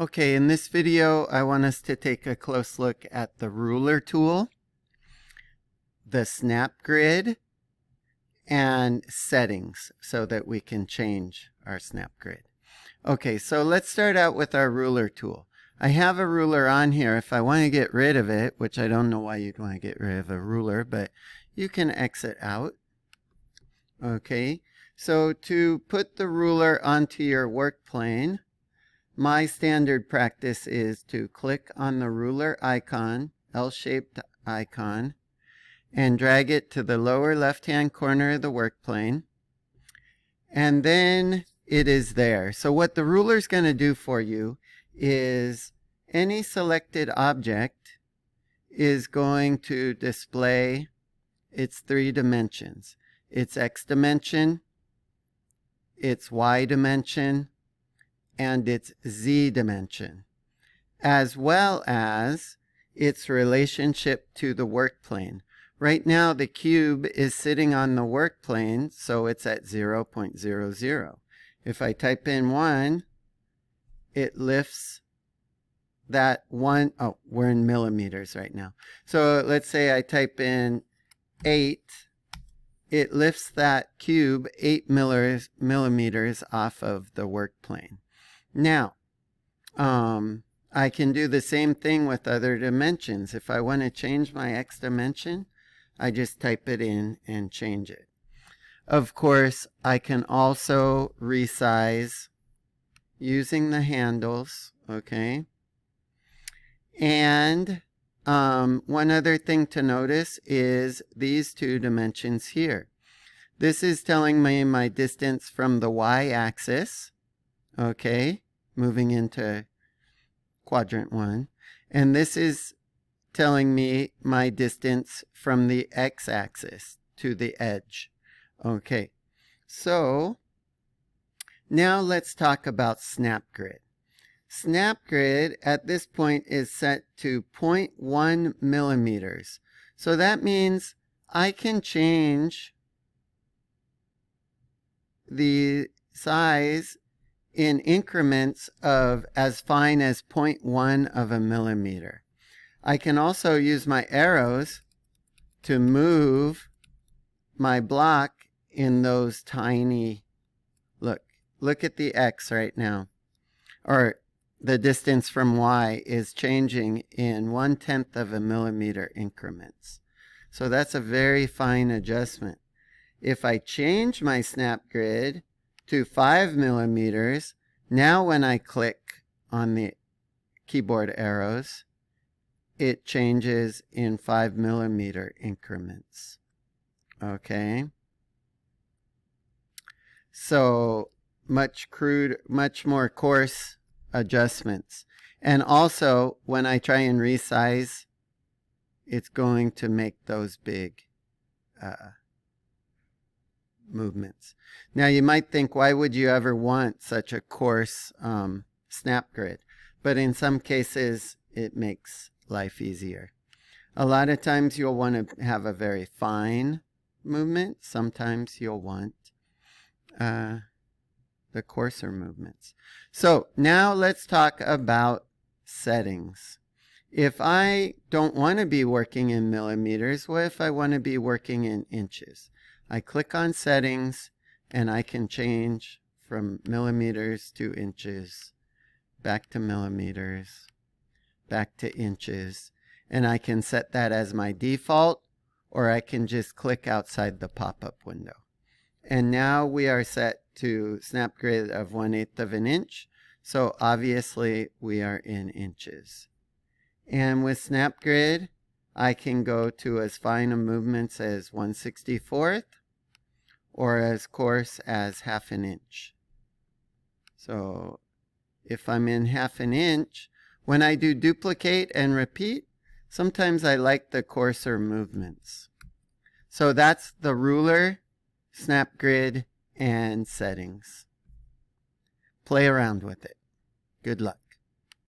Okay, in this video, I want us to take a close look at the ruler tool, the snap grid, and settings so that we can change our snap grid. Okay, so let's start out with our ruler tool. I have a ruler on here. If I want to get rid of it, which I don't know why you'd want to get rid of a ruler, but you can exit out. Okay, so to put the ruler onto your work plane, my standard practice is to click on the ruler icon, L-shaped icon, and drag it to the lower left-hand corner of the work plane. And then it is there. So what the ruler is going to do for you is any selected object is going to display its 3 dimensions. Its X dimension, its Y dimension, and its Z dimension, as well as its relationship to the work plane. Right now the cube is sitting on the work plane, so it's at 0.00. If I type in 1, it lifts that 1, oh, we're in millimeters right now. So let's say I type in 8, it lifts that cube 8 millimeters off of the work plane. Now, I can do the same thing with other dimensions. If I want to change my X dimension, I just type it in and change it. Of course, I can also resize using the handles, okay? And one other thing to notice is these 2 dimensions here. This is telling me my distance from the y-axis, okay, moving into quadrant 1. And this is telling me my distance from the x-axis to the edge. Okay, so now let's talk about snap grid. Snap grid at this point is set to 0.1 millimeters. So that means I can change the size in increments of as fine as 0.1 of a millimeter. I can also use my arrows to move my block in those tiny, look at the X right now, or the distance from Y is changing in 1/10 of a millimeter increments. So that's a very fine adjustment. If I change my snap grid to 5 millimeters, now when I click on the keyboard arrows, it changes in 5 millimeter increments. Okay? So much more coarse adjustments. And also, when I try and resize, it's going to make those big movements. Now you might think, why would you ever want such a coarse snap grid? But in some cases, it makes life easier. A lot of times you'll want to have a very fine movement. Sometimes you'll want the coarser movements. So now let's talk about settings. If I don't want to be working in millimeters, what if I want to be working in inches? I click on settings and I can change from millimeters to inches, back to millimeters, back to inches, and I can set that as my default, or I can just click outside the pop-up window. And now we are set to snap grid of 1/8 of an inch, so obviously we are in inches. And with snap grid, I can go to as fine a movements as 1/64 or as coarse as 1/2 an inch. So if I'm in 1/2 an inch, when I do duplicate and repeat, sometimes I like the coarser movements. So that's the ruler, snap grid, and settings. Play around with it. Good luck.